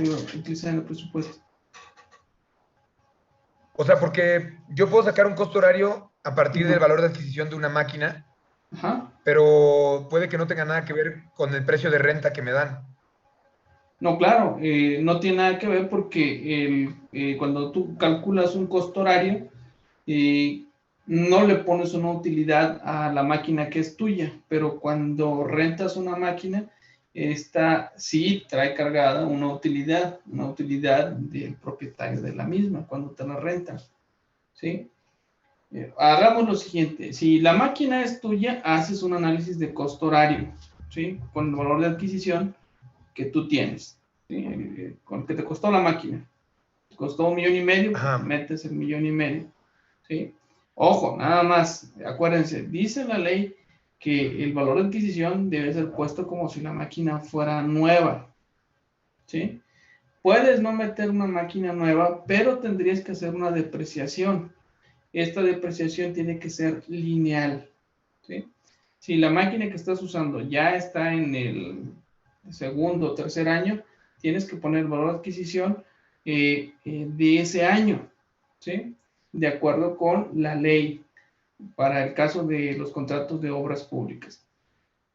utilizar en el presupuesto. O sea, porque yo puedo sacar un costo horario a partir del valor de adquisición de una máquina, pero puede que no tenga nada que ver con el precio de renta que me dan. No, claro, no tiene nada que ver porque cuando tú calculas un costo horario, no le pones una utilidad a la máquina que es tuya, pero cuando rentas una máquina, esta sí trae cargada una utilidad del propietario de la misma cuando te la rentas, ¿sí? Hagamos lo siguiente, si la máquina es tuya, haces un análisis de costo horario, ¿sí? Con el valor de adquisición que tú tienes, ¿sí? Con que te costó la máquina. Te costó 1,5 millones, pues metes el 1,5 millones, ¿sí? Ojo, nada más, acuérdense, dice la ley que el valor de adquisición debe ser puesto como si la máquina fuera nueva, ¿sí? Puedes no meter una máquina nueva, pero tendrías que hacer una depreciación. Esta depreciación tiene que ser lineal, ¿sí? Si la máquina que estás usando ya está en el segundo o tercer año, tienes que poner el valor de adquisición de ese año, ¿sí? De acuerdo con la ley para el caso de los contratos de obras públicas.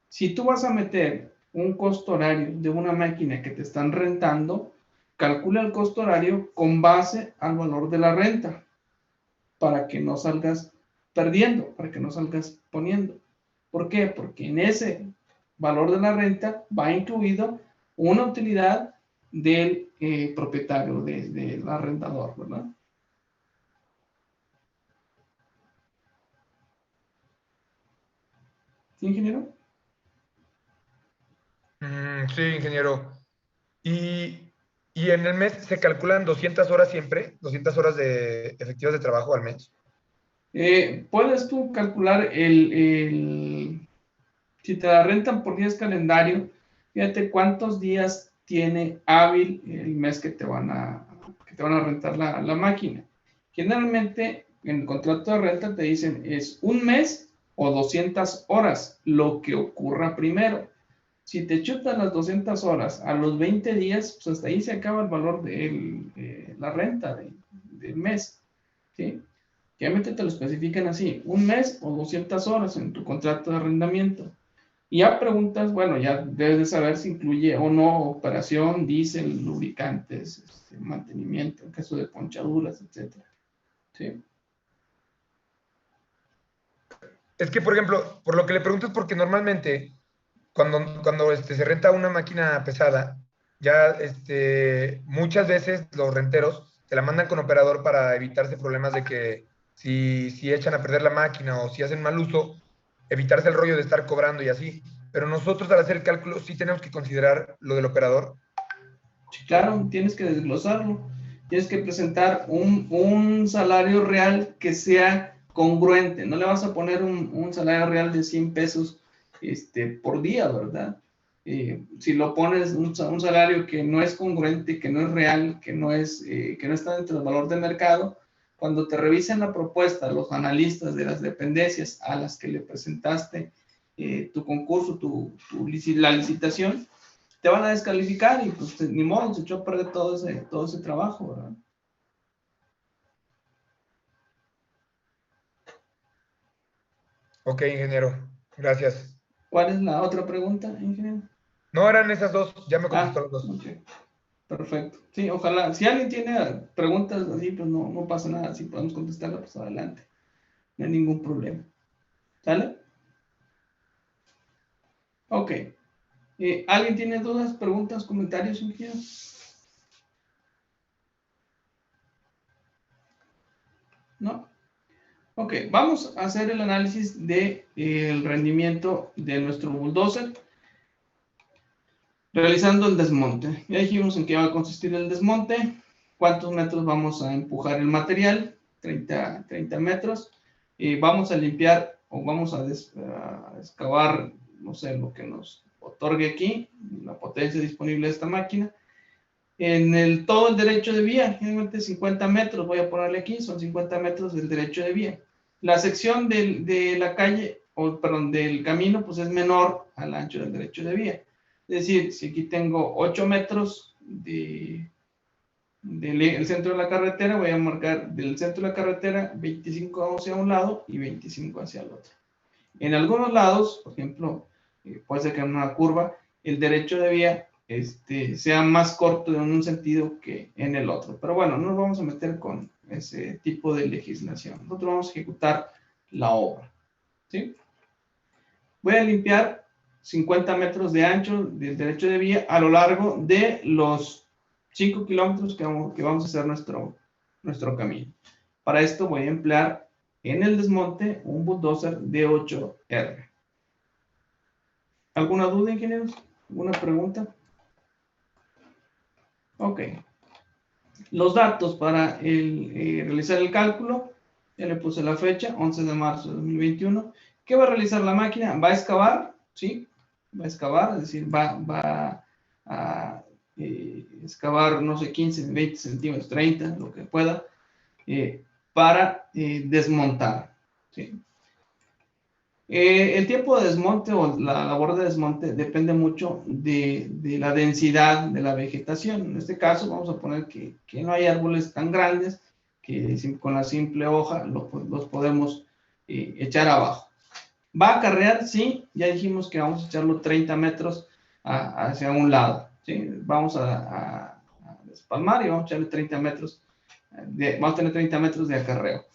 Si tú vas a meter un costo horario de una máquina que te están rentando, calcula el costo horario con base al valor de la renta para que no salgas perdiendo, para que no salgas poniendo. ¿Por qué? Porque en ese valor de la renta va incluido una utilidad del propietario, del arrendador, ¿verdad? ¿Sí, ingeniero? Sí, ingeniero. Y en el mes se calculan 200 horas siempre, 200 horas de efectivas de trabajo al mes. Puedes tú calcular si te la rentan por días calendario, fíjate cuántos días tiene hábil el mes que te van a rentar la máquina. Generalmente en el contrato de renta te dicen es un mes o 200 horas, lo que ocurra primero. Si te chutas las 200 horas a los 20 días, pues hasta ahí se acaba el valor de la renta del mes, ¿sí? Generalmente te lo especifican así, un mes o 200 horas en tu contrato de arrendamiento. Y ya preguntas, bueno, ya debes de saber si incluye o no operación, diésel, lubricantes, mantenimiento, en caso de ponchaduras, etcétera. ¿Sí? Es que, por ejemplo, por lo que le pregunto es porque normalmente cuando se renta una máquina pesada, ya muchas veces los renteros te la mandan con operador para evitarse problemas de que si echan a perder la máquina o si hacen mal uso, evitarse el rollo de estar cobrando y así. Pero nosotros al hacer el cálculo sí tenemos que considerar lo del operador. Sí, claro, tienes que desglosarlo. Tienes que presentar un salario real que sea congruente. No le vas a poner un salario real de 100 pesos por día, ¿verdad? Si lo pones un salario que no es congruente, que no es real, que no está dentro del valor de mercado, cuando te revisen la propuesta, los analistas de las dependencias a las que le presentaste tu concurso, la licitación, te van a descalificar y pues ni modo, se echó a perder todo ese trabajo, ¿verdad? Ok, ingeniero. Gracias. ¿Cuál es la otra pregunta, ingeniero? No eran esas dos, ya me contestó Ah, las dos. ok, perfecto. Sí, ojalá, si alguien tiene preguntas así, pues no pasa nada, si podemos contestarla, pues adelante, no hay ningún problema. ¿Sale? Ok. ¿Alguien tiene dudas, preguntas, comentarios, ingeniero? ¿No? Ok, vamos a hacer el análisis del rendimiento de nuestro bulldozer realizando el desmonte. Ya dijimos en qué va a consistir el desmonte, cuántos metros vamos a empujar el material, 30 metros, vamos a limpiar o vamos a excavar, no sé, lo que nos otorgue aquí, la potencia disponible de esta máquina. En todo el derecho de vía, generalmente 50 metros, voy a ponerle aquí, son 50 metros del derecho de vía. La sección de la calle, o perdón, del camino, pues es menor al ancho del derecho de vía. Es decir, si aquí tengo 8 metros del centro de la carretera, voy a marcar del centro de la carretera 25 hacia un lado y 25 hacia el otro. En algunos lados, por ejemplo, puede ser que en una curva, el derecho de vía sea más corto en un sentido que en el otro. Pero bueno, no nos vamos a meter con ese tipo de legislación. Nosotros vamos a ejecutar la obra, ¿sí? Voy a limpiar 50 metros de ancho del derecho de vía a lo largo de los 5 kilómetros que vamos a hacer nuestro camino. Para esto voy a emplear en el desmonte un bulldozer de 8R. ¿Alguna duda, ingenieros? ¿Alguna pregunta? Ok. Los datos para realizar el cálculo, ya le puse la fecha, 11 de marzo de 2021. ¿Qué va a realizar la máquina? Va a excavar, ¿sí? Va a excavar, es decir, va a excavar, no sé, 15, 20 centímetros, 30, lo que pueda, para desmontar, ¿sí? El tiempo de desmonte o la labor de desmonte depende mucho de la densidad de la vegetación. En este caso vamos a poner que no hay árboles tan grandes que con la simple hoja los podemos echar abajo. ¿Va a acarrear? Sí, ya dijimos que vamos a echarlo 30 metros hacia un lado, ¿sí? Vamos a despalmar y vamos a echarle 30 metros, vamos a tener 30 metros de acarreo.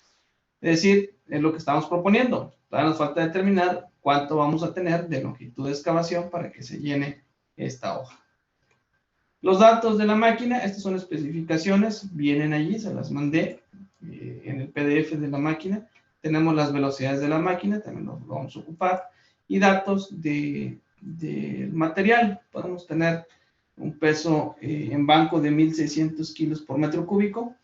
Es decir, es lo que estamos proponiendo. Todavía nos falta determinar cuánto vamos a tener de longitud de excavación para que se llene esta hoja. Los datos de la máquina, estas son especificaciones, vienen allí, se las mandé en el PDF de la máquina. Tenemos las velocidades de la máquina, también lo vamos a ocupar. Y datos del material. Podemos tener un peso en banco de 1.600 kilos por metro cúbico.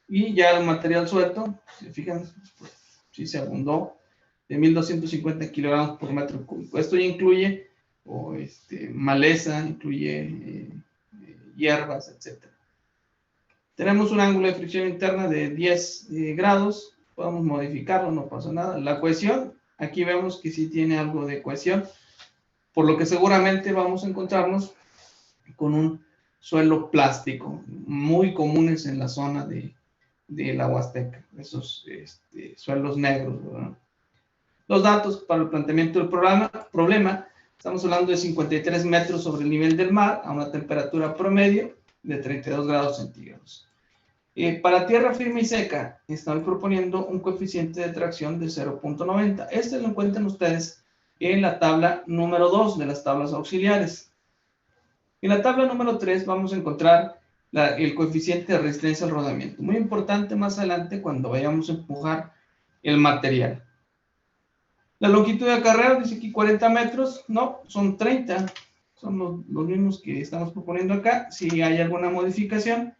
Y ya el material suelto, si se fijan, pues, sí se abundó, de 1.250 kilogramos por metro cúbico. Esto ya incluye maleza, incluye hierbas, etc. Tenemos un ángulo de fricción interna de 10 grados, podemos modificarlo, no pasa nada. La cohesión, aquí vemos que sí tiene algo de cohesión, por lo que seguramente vamos a encontrarnos con un suelo plástico, muy comunes en la zona de la Huasteca, esos suelos negros, ¿verdad? Los datos para el planteamiento del problema, estamos hablando de 53 metros sobre el nivel del mar a una temperatura promedio de 32 grados centígrados. Para tierra firme y seca, estamos proponiendo un coeficiente de tracción de 0.90. Este lo encuentran ustedes en la tabla número 2 de las tablas auxiliares. En la tabla número 3 vamos a encontrar el coeficiente de resistencia al rodamiento. Muy importante más adelante cuando vayamos a empujar el material. La longitud de acarreo dice aquí 40 metros. No, son 30. Son los mismos que estamos proponiendo acá. Si hay alguna modificación,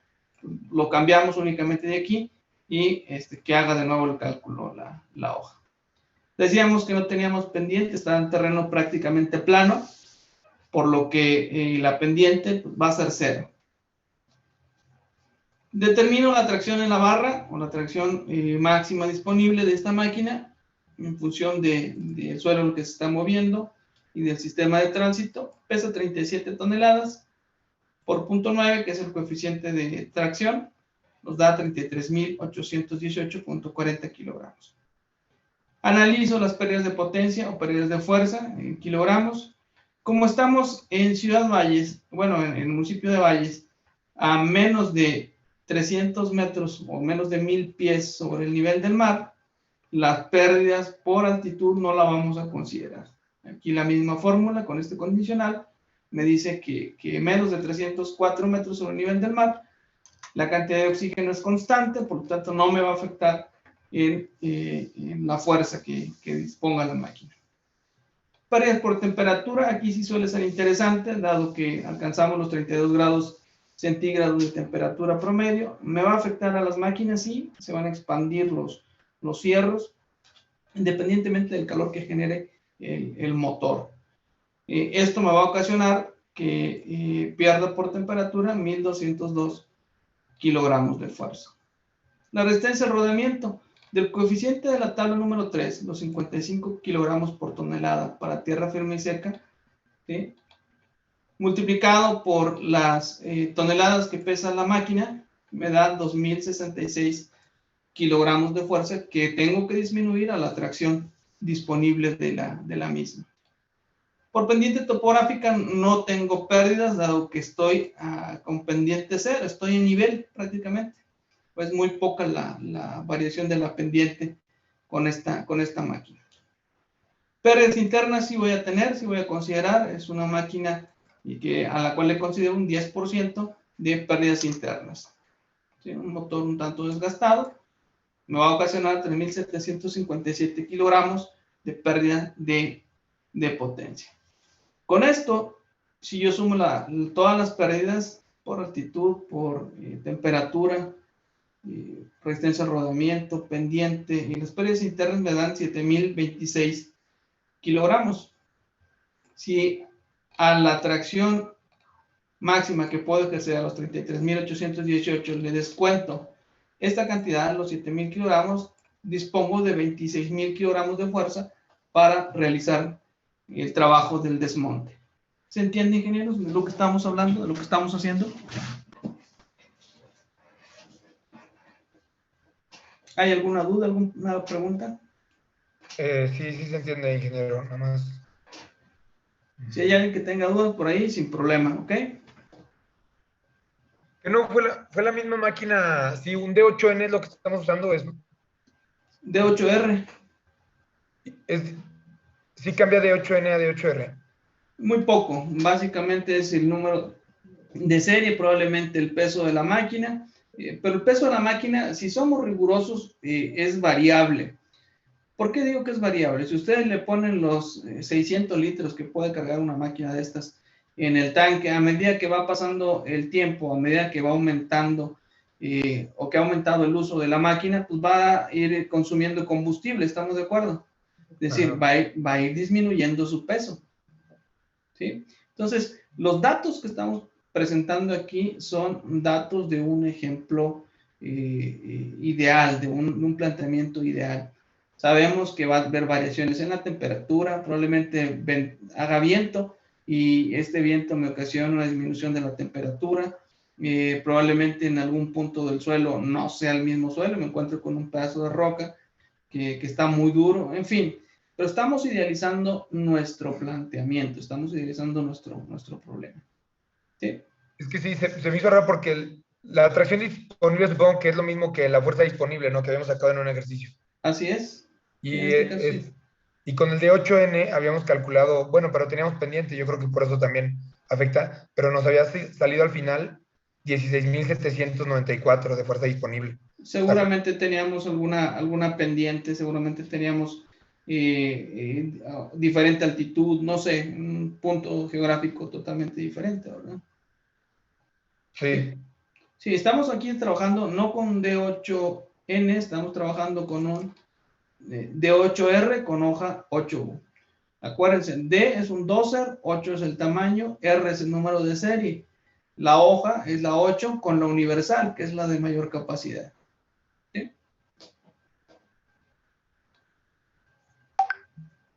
lo cambiamos únicamente de aquí y que haga de nuevo el cálculo la hoja. Decíamos que no teníamos pendiente, estaba en terreno prácticamente plano, por lo que la pendiente va a ser 0. Determino la tracción en la barra o la tracción máxima disponible de esta máquina en función del suelo en el que se está moviendo y del sistema de tránsito. Pesa 37 toneladas por 0.9, que es el coeficiente de tracción, nos da 33.818.40 kilogramos. Analizo las pérdidas de potencia o pérdidas de fuerza en kilogramos. Como estamos en Ciudad Valles, bueno, en el municipio de Valles, a menos de 300 metros o menos de 1,000 pies sobre el nivel del mar, las pérdidas por altitud no la vamos a considerar. Aquí la misma fórmula con este condicional me dice que menos de 304 metros sobre el nivel del mar, la cantidad de oxígeno es constante, por lo tanto no me va a afectar en la fuerza que disponga la máquina. Pérdidas por temperatura, aquí sí suele ser interesante, dado que alcanzamos los 32 grados centígrados de temperatura promedio. ¿Me va a afectar a las máquinas? Sí, se van a expandir los fierros, independientemente del calor que genere el motor. Esto me va a ocasionar que pierda por temperatura 1.202 kilogramos de fuerza. La resistencia al rodamiento. Del coeficiente de la tabla número 3, los 55 kilogramos por tonelada para tierra firme y seca, ¿sí? multiplicado por las toneladas que pesa la máquina, me da 2066 kilogramos de fuerza que tengo que disminuir a la tracción disponible de la misma. Por pendiente topográfica no tengo pérdidas, dado que estoy con pendiente cero, estoy en nivel prácticamente. Pues muy poca la variación de la pendiente con esta máquina. Pérdidas internas sí voy a tener, sí voy a considerar, es una máquina a la cual le considero un 10% de pérdidas internas. ¿Sí? Un motor un tanto desgastado, me va a ocasionar 3.757 kilogramos de pérdida de potencia. Con esto, si yo sumo todas las pérdidas por altitud, por temperatura, resistencia al rodamiento, pendiente, y las pérdidas internas me dan 7.026 kilogramos. Si a la tracción máxima que puedo ejercer a los 33.818 le descuento esta cantidad, los 7.000 kilogramos, dispongo de 26.000 kilogramos de fuerza para realizar el trabajo del desmonte. ¿Se entiende, ingenieros, de lo que estamos hablando, de lo que estamos haciendo? ¿Hay alguna duda, alguna pregunta? Sí se entiende, ingeniero, nada más. Si hay alguien que tenga dudas por ahí, sin problema, ¿ok? Que no, fue la misma máquina, sí, un D8N es lo que estamos usando, es... D8R. Sí cambia de 8N a de 8R. Muy poco, básicamente es el número de serie, probablemente el peso de la máquina, pero el peso de la máquina, si somos rigurosos, es variable. ¿Por qué digo que es variable? Si ustedes le ponen los 600 litros que puede cargar una máquina de estas en el tanque, a medida que va pasando el tiempo, a medida que va aumentando o que ha aumentado el uso de la máquina, pues va a ir consumiendo combustible, ¿estamos de acuerdo? Es decir, va a ir disminuyendo su peso. ¿Sí? Entonces, los datos que estamos presentando aquí son datos de un ejemplo ideal, de un planteamiento ideal. Sabemos que va a haber variaciones en la temperatura, probablemente haga viento y este viento me ocasiona una disminución de la temperatura. Probablemente en algún punto del suelo no sea el mismo suelo, me encuentro con un pedazo de roca que está muy duro, en fin. Pero estamos idealizando nuestro planteamiento, estamos idealizando nuestro problema. ¿Sí? Es que sí, se me hizo raro porque la atracción disponible supongo que es lo mismo que la fuerza disponible, ¿no? Que habíamos sacado en un ejercicio. Así es. Y con el de 8N habíamos calculado, bueno, pero teníamos pendiente, yo creo que por eso también afecta, pero nos había salido al final 16.794 de fuerza disponible. Seguramente teníamos alguna pendiente, seguramente teníamos diferente altitud, no sé, un punto geográfico totalmente diferente, ¿verdad? Sí. Sí, estamos aquí trabajando no con D8N, estamos trabajando con un D8R con hoja 8U. Acuérdense, D es un doser, 8 es el tamaño, R es el número de serie. La hoja es la 8 con la universal, que es la de mayor capacidad. ¿Sí?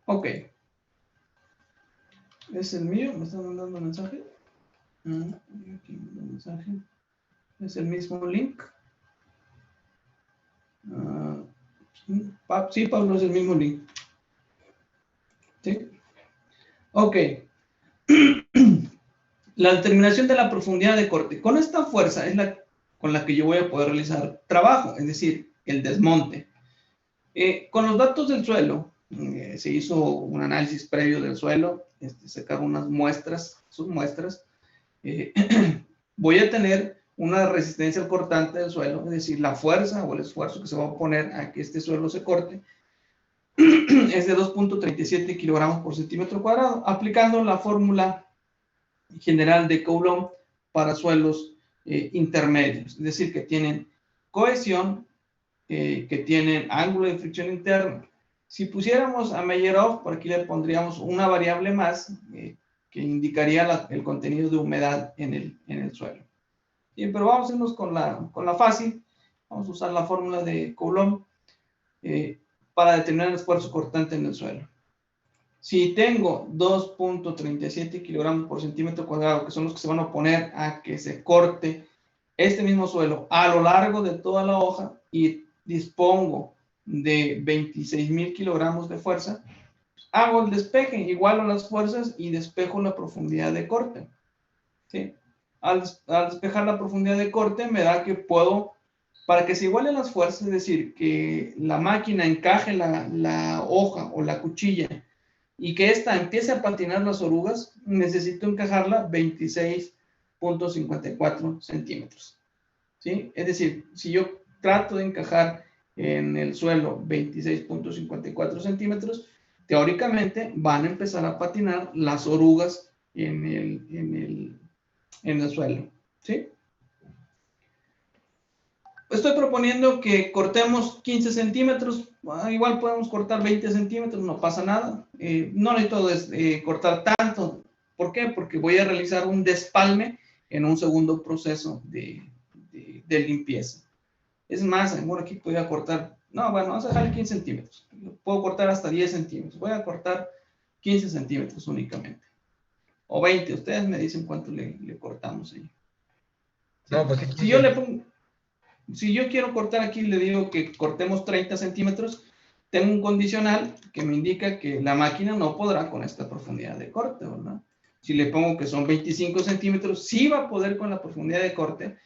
Ok. ¿Es el mío? ¿Me están mandando un mensaje? Aquí me un mensaje. ¿Es el mismo link? Sí, Pablo, es el mismo link. ¿Sí? Ok. La determinación de la profundidad de corte. Con esta fuerza es con la que yo voy a poder realizar trabajo, es decir, el desmonte. Con los datos del suelo, se hizo un análisis previo del suelo, sacaron unas muestras, sus muestras. Voy a tener una resistencia al cortante del suelo, es decir, la fuerza o el esfuerzo que se va a poner a que este suelo se corte, es de 2.37 kilogramos por centímetro cuadrado, aplicando la fórmula general de Coulomb para suelos intermedios, es decir, que tienen cohesión, que tienen ángulo de fricción interno. Si pusiéramos a Meyer-Hoff, por aquí le pondríamos una variable más que indicaría el contenido de humedad en el suelo. Bien, pero vamos a irnos con la fácil. Vamos a usar la fórmula de Coulomb para determinar el esfuerzo cortante en el suelo. Si tengo 2.37 kilogramos por centímetro cuadrado, que son los que se van a oponer a que se corte este mismo suelo a lo largo de toda la hoja y dispongo de 26,000 kilogramos de fuerza, hago el despeje, igualo las fuerzas y despejo la profundidad de corte. ¿Sí? Al despejar la profundidad de corte me da que puedo, para que se igualen las fuerzas, es decir, que la máquina encaje la hoja o la cuchilla y que ésta empiece a patinar las orugas, necesito encajarla 26.54 centímetros. ¿Sí? Es decir, si yo trato de encajar en el suelo 26.54 centímetros, teóricamente van a empezar a patinar las orugas en el suelo. ¿Sí? Estoy proponiendo que cortemos 15 centímetros, igual podemos cortar 20 centímetros, no pasa nada. No necesito cortar tanto. ¿Por qué? Porque voy a realizar un despalme en un segundo proceso de limpieza. Es más, bueno, aquí podría cortar, no, bueno, vamos a dejarle 15 centímetros. Puedo cortar hasta 10 centímetros. Voy a cortar 15 centímetros únicamente. O 20, ustedes me dicen cuánto le cortamos ahí. ¿Sí? No, pues sí, si yo le pongo... Si yo quiero cortar aquí, le digo que cortemos 30 centímetros, tengo un condicional que me indica que la máquina no podrá con esta profundidad de corte, ¿verdad? Si le pongo que son 25 centímetros, sí va a poder con la profundidad de corte,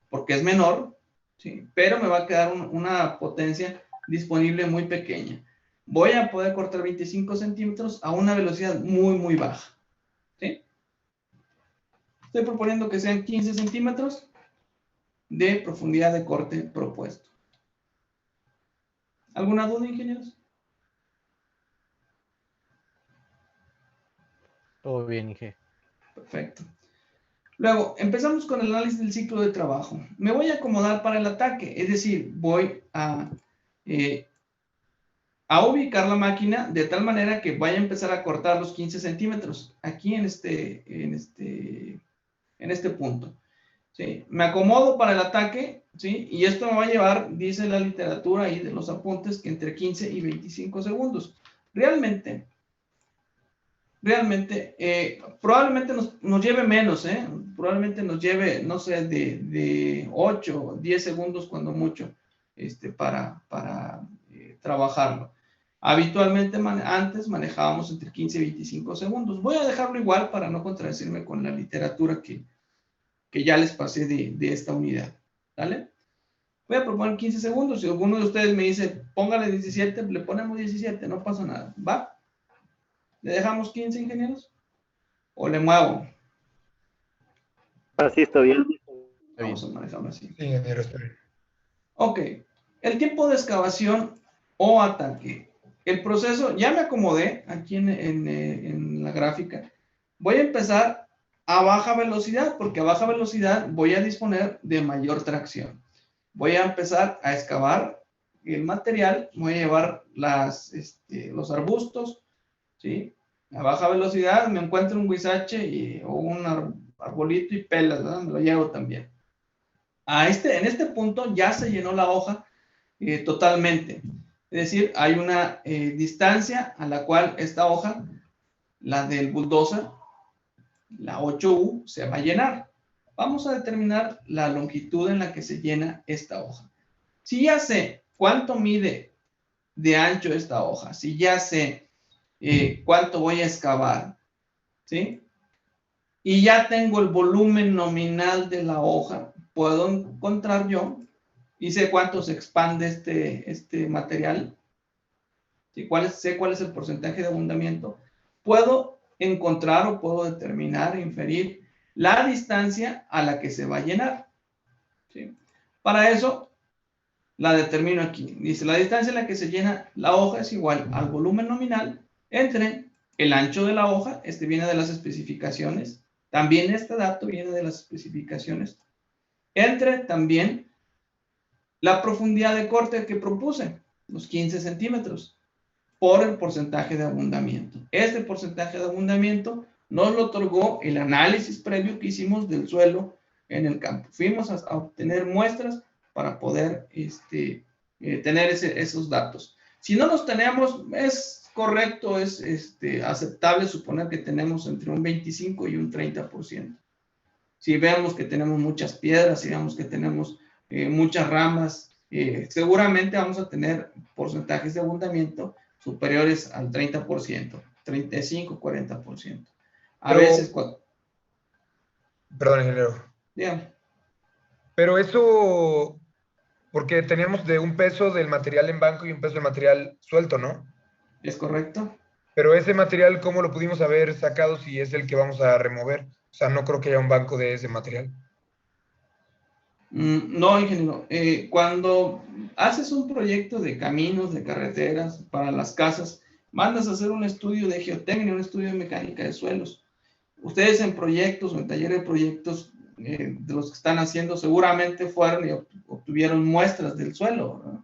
porque es menor, ¿sí? Pero me va a quedar una potencia disponible muy pequeña. Voy a poder cortar 25 centímetros a una velocidad muy, muy baja, ¿sí? Estoy proponiendo que sean 15 centímetros de profundidad de corte propuesto. ¿Alguna duda, ingenieros? Todo bien, Inge. Perfecto. Luego, empezamos con el análisis del ciclo de trabajo. Me voy a acomodar para el ataque, es decir, voy a ubicar la máquina de tal manera que vaya a empezar a cortar los 15 centímetros, aquí en este punto. ¿Sí? Me acomodo para el ataque, ¿sí? Y esto me va a llevar, dice la literatura ahí de los apuntes, que entre 15 y 25 segundos. Realmente, probablemente nos lleve menos, probablemente nos lleve, no sé, de 8 o 10 segundos cuando mucho, para trabajarlo. Habitualmente antes manejábamos entre 15 y 25 segundos. Voy a dejarlo igual para no contradecirme con la literatura que ya les pasé de esta unidad. ¿Vale? Voy a proponer 15 segundos. Si alguno de ustedes me dice, póngale 17, le ponemos 17, no pasa nada. ¿Va? ¿Le dejamos 15, ingenieros? ¿O le muevo? Así está bien. Vamos a manejarlo así. Sí, ingeniero, está bien. Ok. El tiempo de excavación o ataque. El proceso, ya me acomodé aquí en la gráfica. Voy a empezar a baja velocidad, porque a baja velocidad voy a disponer de mayor tracción. Voy a empezar a excavar el material, voy a llevar los arbustos, ¿sí? A baja velocidad me encuentro un huizache o un arbolito y pelas, ¿verdad? Me lo llevo también. En este punto ya se llenó la hoja totalmente. Es decir, hay una distancia a la cual esta hoja, la del bulldozer, la 8U, se va a llenar. Vamos a determinar la longitud en la que se llena esta hoja. Si ya sé cuánto mide de ancho esta hoja, si ya sé cuánto voy a excavar, ¿sí? Y ya tengo el volumen nominal de la hoja, puedo encontrar yo, y sé cuánto se expande este material, ¿sí? Sé cuál es el porcentaje de abundamiento, puedo encontrar o puedo determinar, inferir la distancia a la que se va a llenar, ¿sí? Para eso la determino aquí. Dice, la distancia en la que se llena la hoja es igual al volumen nominal entre el ancho de la hoja, este viene de las especificaciones, también este dato viene de las especificaciones, entre también la profundidad de corte que propuse, los 15 centímetros, por el porcentaje de abundamiento. Este porcentaje de abundamiento nos lo otorgó el análisis previo que hicimos del suelo en el campo. Fuimos a obtener muestras para poder tener esos datos. Si no los tenemos, es correcto, es aceptable suponer que tenemos entre un 25 y un 30%. Si vemos que tenemos muchas piedras, si vemos que tenemos muchas ramas, seguramente vamos a tener porcentajes de abundamiento superiores al 30%, 35, 40%. A veces, perdón, ingeniero. Dígame. Pero eso, porque teníamos de un peso del material en banco y un peso del material suelto, ¿no? ¿Es correcto? Pero ese material, ¿cómo lo pudimos haber sacado si es el que vamos a remover? O sea, no creo que haya un banco de ese material. No, ingeniero. Cuando haces un proyecto de caminos, de carreteras para las casas, mandas a hacer un estudio de geotecnia, un estudio de mecánica de suelos. Ustedes en proyectos o en taller de proyectos de los que están haciendo, seguramente fueron y obtuvieron muestras del suelo, ¿verdad?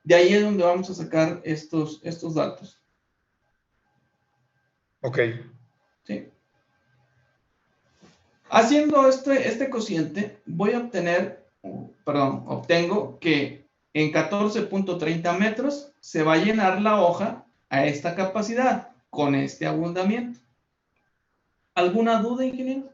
De ahí es donde vamos a sacar estos datos. Ok. Sí. Haciendo este cociente, voy a obtengo que en 14.30 metros se va a llenar la hoja a esta capacidad, con este abundamiento. ¿Alguna duda, ingeniero?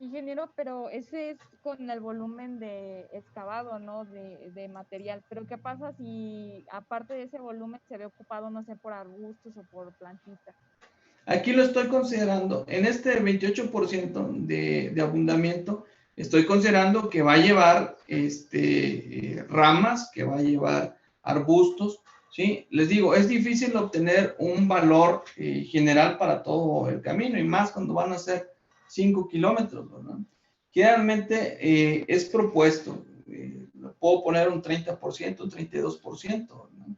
Ingeniero, pero ese es con el volumen de excavado, ¿no? De material. Pero ¿qué pasa si aparte de ese volumen se ve ocupado, no sé, por arbustos o por plantitas? Aquí lo estoy considerando, en este 28% de abundamiento, estoy considerando que va a llevar ramas, que va a llevar arbustos, ¿sí? Les digo, es difícil obtener un valor general para todo el camino, y más cuando van a ser 5 kilómetros, ¿verdad? Generalmente es propuesto, puedo poner un 30%, un 32%, ¿no?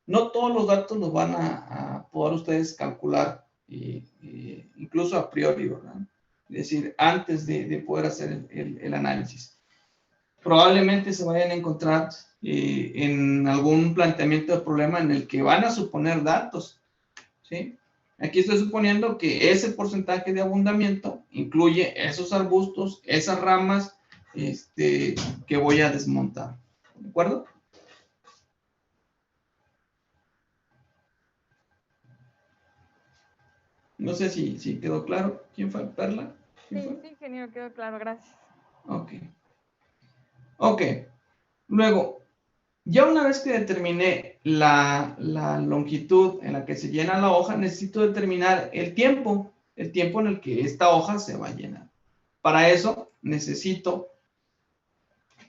No todos los datos los van a poder ustedes calcular, incluso a priori, ¿verdad? Es decir, antes de poder hacer el análisis. Probablemente se vayan a encontrar en algún planteamiento de problema en el que van a suponer datos, ¿sí? Aquí estoy suponiendo que ese porcentaje de abundamiento incluye esos arbustos, esas ramas que voy a desmontar. ¿De acuerdo? No sé si quedó claro. ¿Quién fue? ¿Perla? ¿Quién fue? Sí, ingeniero, quedó claro, gracias. Ok. Luego, ya una vez que determiné la longitud en la que se llena la hoja, necesito determinar el tiempo en el que esta hoja se va a llenar. Para eso necesito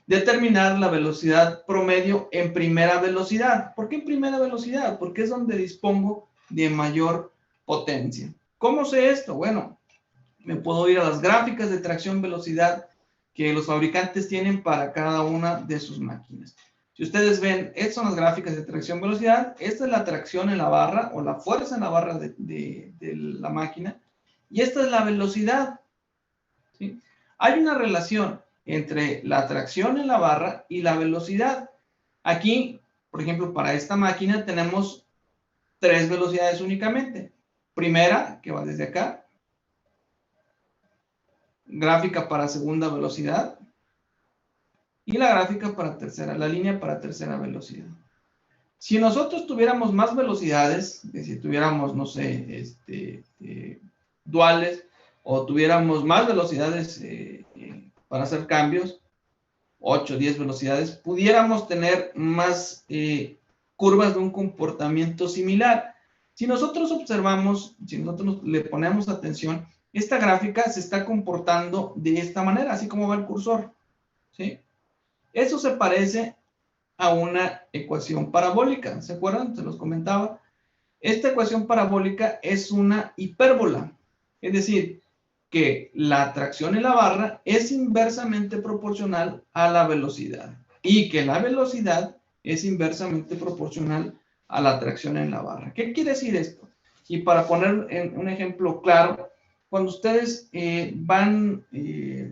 determinar la velocidad promedio en primera velocidad. ¿Por qué en primera velocidad? Porque es donde dispongo de mayor potencia. ¿Cómo sé esto? Bueno, me puedo ir a las gráficas de tracción-velocidad que los fabricantes tienen para cada una de sus máquinas. Si ustedes ven, estas son las gráficas de tracción-velocidad. Esta es la tracción en la barra o la fuerza en la barra de la máquina. Y esta es la velocidad, ¿sí? Hay una relación entre la tracción en la barra y la velocidad. Aquí, por ejemplo, para esta máquina tenemos 3 velocidades únicamente. Primera, que va desde acá. Gráfica para segunda velocidad. Y la gráfica para tercera, la línea para tercera velocidad. Si nosotros tuviéramos más velocidades, si tuviéramos, no sé, duales, o tuviéramos más velocidades para hacer cambios, 8, 10 velocidades, pudiéramos tener más curvas de un comportamiento similar. Si nosotros observamos, si nosotros le ponemos atención, esta gráfica se está comportando de esta manera, así como va el cursor, ¿sí? Eso se parece a una ecuación parabólica, ¿se acuerdan? Se los comentaba. Esta ecuación parabólica es una hipérbola, es decir, que la tracción en la barra es inversamente proporcional a la velocidad y que la velocidad es inversamente proporcional a la tracción en la barra. ¿Qué quiere decir esto? Y para poner un ejemplo claro, cuando ustedes van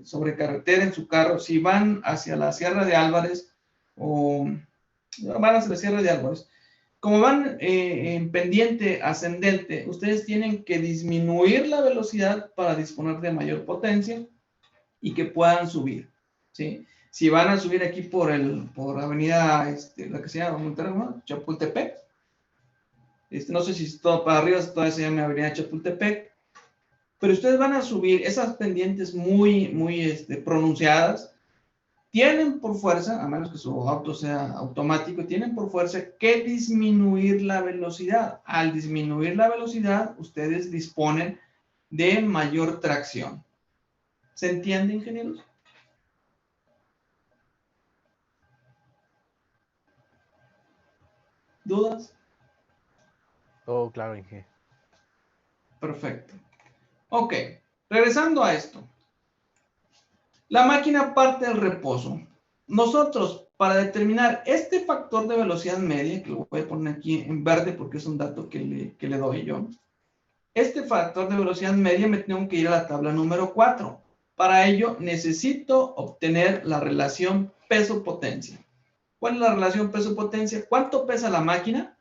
sobre carretera en su carro, si van hacia la Sierra de Álvarez o van hacia la Sierra de Álvarez, como van en pendiente ascendente, ustedes tienen que disminuir la velocidad para disponer de mayor potencia y que puedan subir, ¿sí? Si van a subir aquí por avenida, la que se llama Monterrey, ¿no? Chapultepec, no sé si todo para arriba todavía se llama Avenida Chapultepec, pero ustedes van a subir esas pendientes muy pronunciadas, tienen por fuerza, a menos que su auto sea automático, tienen por fuerza que disminuir la velocidad. Al disminuir la velocidad, ustedes disponen de mayor tracción. ¿Se entiende, ingenieros? ¿Dudas? Oh, claro, Inge. Perfecto. Ok, regresando a esto. La máquina parte del reposo. Nosotros, para determinar este factor de velocidad media, que lo voy a poner aquí en verde porque es un dato que le doy yo, este factor de velocidad media me tengo que ir a la tabla número 4. Para ello necesito obtener la relación peso-potencia. ¿Cuál es la relación peso-potencia? ¿Cuánto pesa la máquina?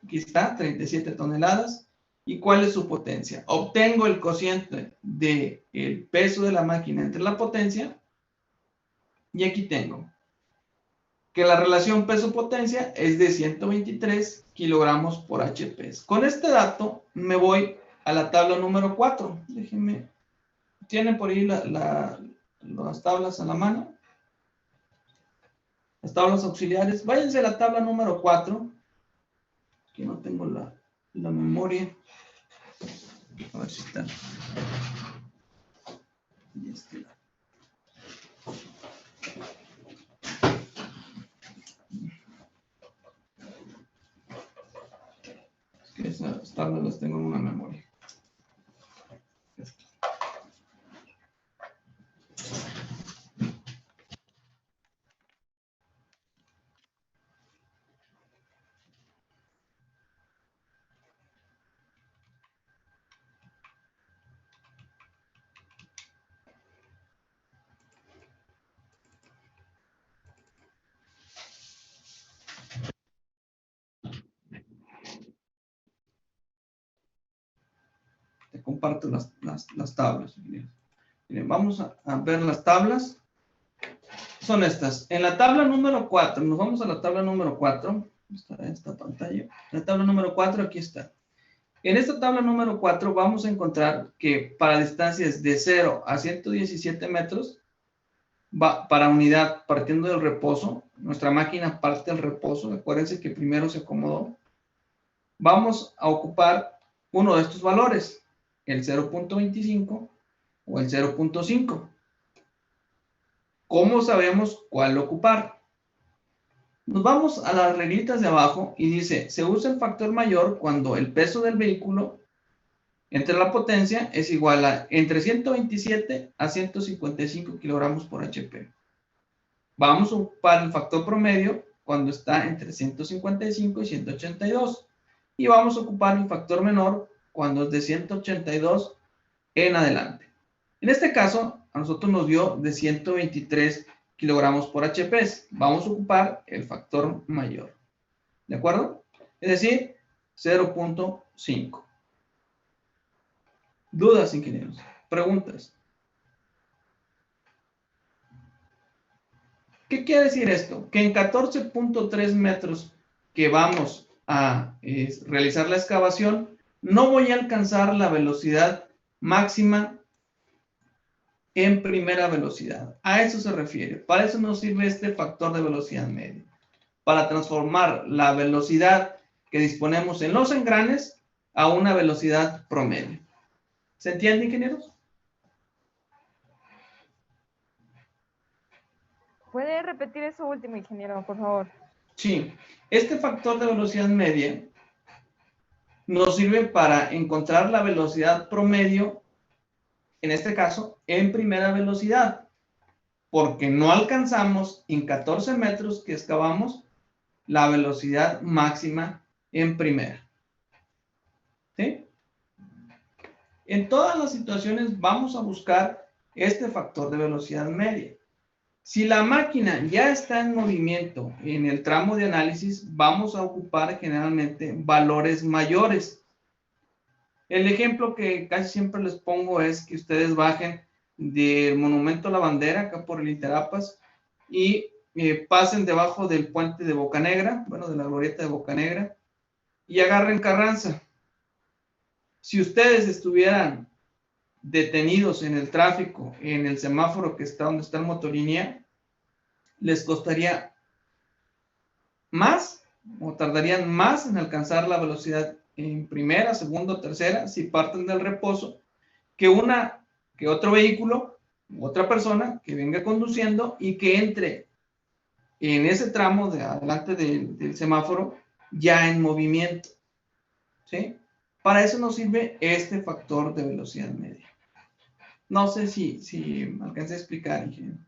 Aquí está, 37 toneladas. ¿Y cuál es su potencia? Obtengo el cociente del peso de la máquina entre la potencia. Y aquí tengo que la relación peso-potencia es de 123 kilogramos por HP. Con este dato me voy a la tabla número 4. Déjenme, ¿tienen por ahí las tablas a la mano? Las tablas auxiliares. Váyanse a la tabla número 4. Aquí no tengo la memoria. A ver si está. Es que esas tablas las tengo en una memoria. Te comparto las tablas. Miren, vamos a ver las tablas. Son estas. En la tabla número 4, nos vamos a la tabla número 4. Está en esta pantalla. La tabla número 4, aquí está. En esta tabla número 4 vamos a encontrar que para distancias de 0 a 117 metros, para unidad partiendo del reposo, nuestra máquina parte del reposo, acuérdense que primero se acomodó, vamos a ocupar uno de estos valores, el 0.25 o el 0.5. ¿Cómo sabemos cuál ocupar? Nos vamos a las reglitas de abajo y dice, se usa el factor mayor cuando el peso del vehículo entre la potencia es igual a entre 127 a 155 kilogramos por HP. Vamos a ocupar el factor promedio cuando está entre 155 y 182. Y vamos a ocupar el factor menor cuando es de 182 en adelante. En este caso, a nosotros nos dio de 123 kilogramos por HP. Vamos a ocupar el factor mayor. ¿De acuerdo? Es decir, 0.5. ¿Dudas, ingenieros? ¿Preguntas? ¿Qué quiere decir esto? Que en 14.3 metros que vamos a realizar la excavación, no voy a alcanzar la velocidad máxima en primera velocidad. A eso se refiere. Para eso nos sirve este factor de velocidad media. Para transformar la velocidad que disponemos en los engranes a una velocidad promedio. ¿Se entiende, ingenieros? ¿Puede repetir eso último, ingeniero, por favor? Sí. Este factor de velocidad media nos sirve para encontrar la velocidad promedio, en este caso, en primera velocidad, porque no alcanzamos en 14 metros que excavamos la velocidad máxima en primera. ¿Sí? En todas las situaciones vamos a buscar este factor de velocidad media. Si la máquina ya está en movimiento en el tramo de análisis, vamos a ocupar generalmente valores mayores. El ejemplo que casi siempre les pongo es que ustedes bajen del Monumento a la Bandera, acá por el Interapas, y pasen debajo del puente de Bocanegra, bueno, de la glorieta de Bocanegra, y agarren carranza. Si ustedes estuvieran detenidos en el tráfico, en el semáforo que está donde está el motorlínea, les costaría más o tardarían más en alcanzar la velocidad en primera, segunda o tercera si parten del reposo que otro vehículo, otra persona que venga conduciendo y que entre en ese tramo de adelante del semáforo ya en movimiento, ¿sí? Para eso nos sirve este factor de velocidad media. No sé si me alcancé a explicar, ingeniero.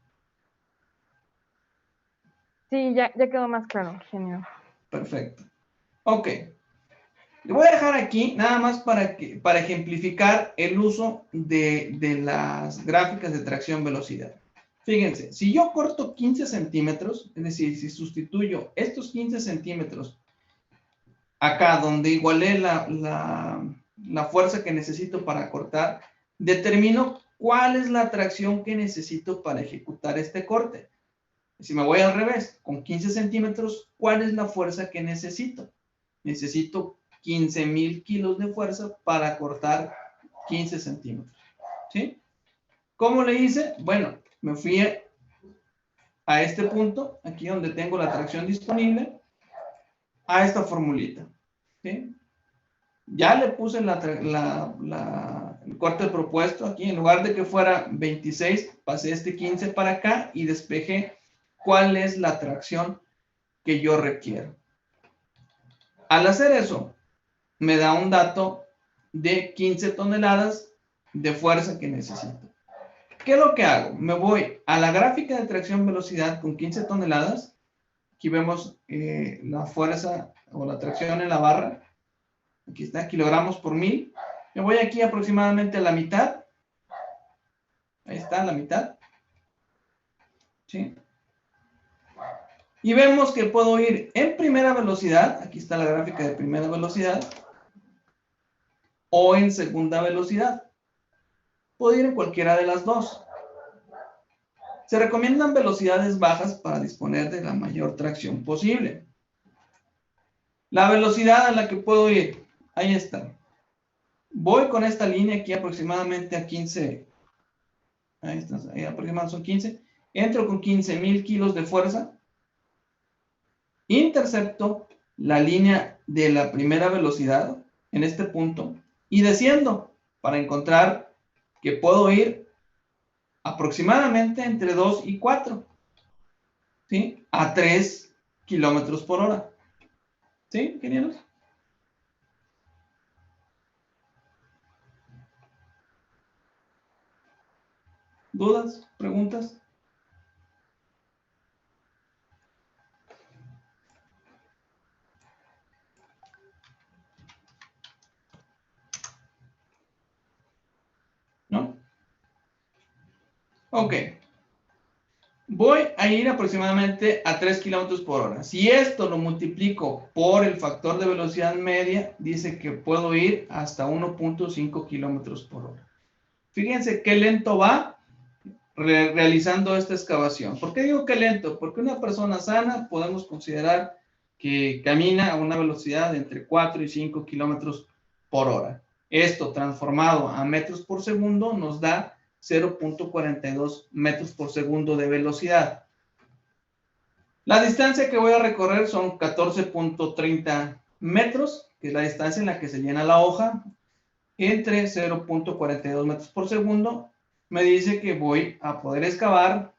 Sí, ya quedó más claro, ingeniero. Perfecto. Ok. Le voy a dejar aquí nada más para ejemplificar el uso de las gráficas de tracción-velocidad. Fíjense, si yo corto 15 centímetros, es decir, si sustituyo estos 15 centímetros acá donde igualé la fuerza que necesito para cortar, determino cuál es la tracción que necesito para ejecutar este corte. Si me voy al revés, con 15 centímetros, ¿cuál es la fuerza que necesito? Necesito 15,000 kilos de fuerza para cortar 15 centímetros. ¿Sí? ¿Cómo le hice? Bueno, me fui a este punto, aquí donde tengo la tracción disponible, a esta formulita. ¿Sí? Ya le puse el corte propuesto aquí, en lugar de que fuera 26, pasé este 15 para acá y despejé cuál es la tracción que yo requiero. Al hacer eso, me da un dato de 15 toneladas de fuerza que necesito. ¿Qué es lo que hago? Me voy a la gráfica de tracción-velocidad con 15 toneladas. Aquí vemos la fuerza o la tracción en la barra. Aquí está, kilogramos por 1000. Me voy aquí aproximadamente a la mitad. Ahí está, la mitad. ¿Sí? Y vemos que puedo ir en primera velocidad. Aquí está la gráfica de primera velocidad. O en segunda velocidad. Puedo ir en cualquiera de las dos. Se recomiendan velocidades bajas para disponer de la mayor tracción posible. La velocidad a la que puedo ir, ahí está. Voy con esta línea aquí aproximadamente a 15. Ahí está, ahí aproximadamente son 15. Entro con 15,000 kilos de fuerza. Intercepto la línea de la primera velocidad en este punto y desciendo para encontrar que puedo ir aproximadamente entre 2 y 4, ¿sí? A 3 kilómetros por hora. ¿Sí, ingenieros? ¿Dudas? ¿Preguntas? ¿No? Ok. Voy a ir aproximadamente a 3 kilómetros por hora. Si esto lo multiplico por el factor de velocidad media, dice que puedo ir hasta 1.5 kilómetros por hora. Fíjense qué lento va realizando esta excavación. ¿Por qué digo que lento? Porque una persona sana podemos considerar que camina a una velocidad de entre 4 y 5 kilómetros por hora. Esto transformado a metros por segundo nos da 0.42 metros por segundo de velocidad. La distancia que voy a recorrer son 14.30 metros, que es la distancia en la que se llena la hoja, entre 0.42 metros por segundo. Me dice que voy a poder excavar,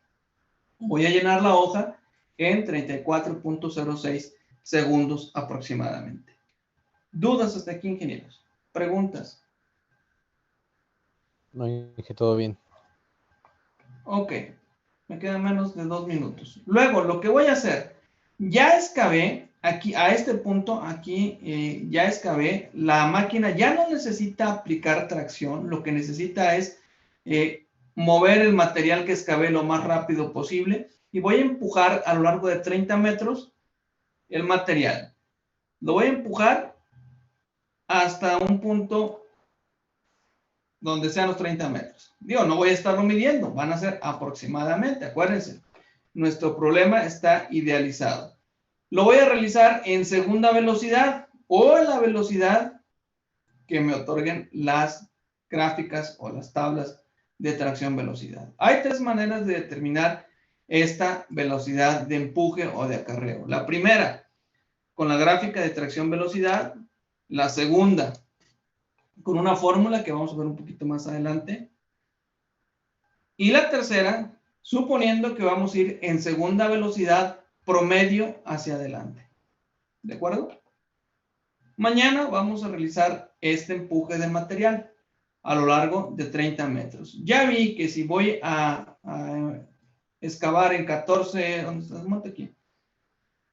voy a llenar la hoja en 34.06 segundos aproximadamente. ¿Dudas hasta aquí, ingenieros? ¿Preguntas? No, dije todo bien. Ok, me quedan menos de 2 minutos. Luego, lo que voy a hacer, ya excavé, aquí a este punto, aquí ya excavé, la máquina ya no necesita aplicar tracción, lo que necesita es mover el material que excavé lo más rápido posible y voy a empujar a lo largo de 30 metros el material. Lo voy a empujar hasta un punto donde sean los 30 metros. Digo, no voy a estarlo midiendo, van a ser aproximadamente, acuérdense. Nuestro problema está idealizado. Lo voy a realizar en segunda velocidad. o la velocidad que me otorguen las gráficas o las tablas de tracción-velocidad. Hay tres maneras de determinar esta velocidad de empuje o de acarreo. La primera, con la gráfica de tracción-velocidad. La segunda, con una fórmula que vamos a ver un poquito más adelante. Y la tercera, suponiendo que vamos a ir en segunda velocidad promedio hacia adelante. ¿De acuerdo? Mañana vamos a realizar este empuje de material a lo largo de 30 metros. Ya vi que si voy a excavar en 14, ¿dónde está? Monte aquí.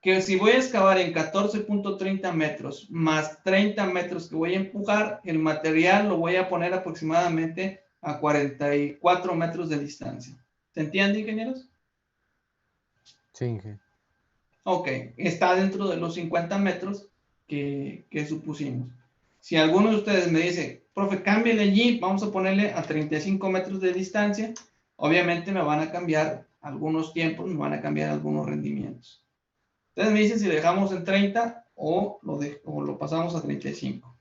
Que si voy a excavar en 14.30 metros más 30 metros que voy a empujar, el material lo voy a poner aproximadamente a 44 metros de distancia. ¿Se entiende, ingenieros? Sí, Inge. Ok, está dentro de los 50 metros que supusimos. Si alguno de ustedes me dice, profe, cámbiale allí, vamos a ponerle a 35 metros de distancia, obviamente me van a cambiar algunos tiempos, me van a cambiar algunos rendimientos. Ustedes me dicen si lo dejamos en 30 o lo pasamos a 35.